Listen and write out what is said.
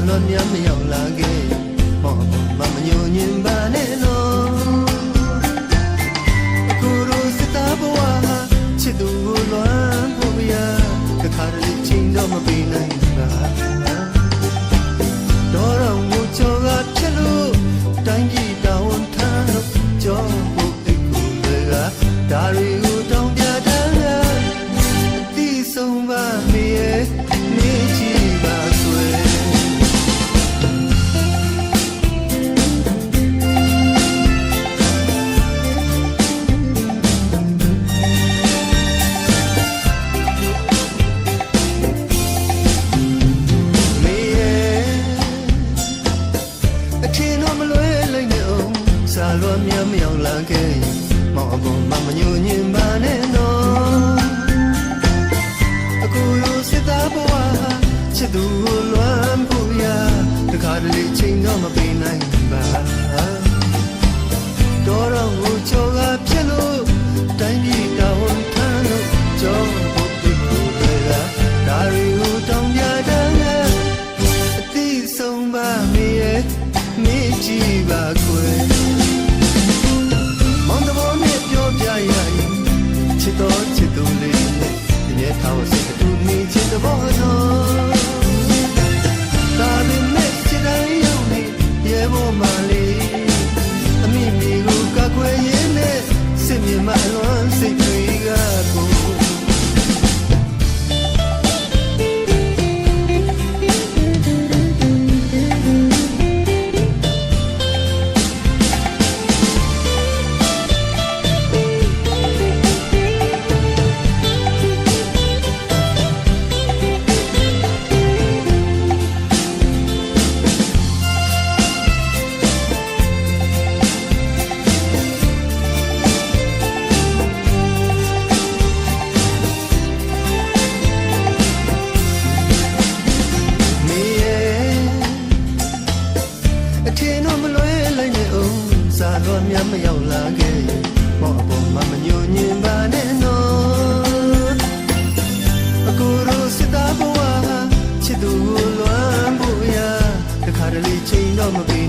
လွန်မြတ်မရောက်လာခဲ့မောမမညိုညင်ပါနဲ့နော်အခုလိုစစ်သားဘဝဟာချစ်သူကိုလွမ်းဖို့ရတခါတလေချိန်တော့မပေးနိုင်ပါတော်တော်ကိုကြော်ကဖြစ်လို့တိုင်းပြည်တောင်းထမ်းလို့ကြော်ဖို့တိတ်ကိုတွေကဒါတွေကိုတောင်းပြတာအသည့်ဆုံးပါမေရဲ့နေချီပါဆွဲစာလွန်မြတ်မရောက်လာခဲ့မောင်အပေါ်မမညိုညင်ပါနဲ့နော်အခုလိုစစ်သားဘဝချစ်သူကိုလွမ်းဖို့ရတခါတလေချိန်တော့မပေးနိုင်ပါတော်တော်ကိုကြော်ကဖြစ်လို့တိုင်းပြည်တောင်းထမ်းလို့ကြော်ဖို့ဒီကိုတွေကဒါတွေကိုတောင်းပြတာအသည့်ဆုံးပါမေရဲ့မေ့ကြည့်ပါကွယ်ချစ်တော်ချစ်သူလေးနဲ့ဒီနေ့ထားဝစိတ်တူနေချစ်တဲ့ဘောနော်ဒါပေမဲ့ချစ်တိုင်းရောက်နေရေဘောမလေးအမိမိကိုကကွယ်ရင်းနဲ့စစ်မြေမအလွန်စိတ်တွေကကိုစာလွန်မြတ်မရောက်လာခဲ့မောအပေါ်မမညိုညင်ပါနဲ့နော်အခုလိုစစ်သားဘဝချစ်သူကိုလွမ်းဖို့ရတခါတလေချိန်တော့မပေး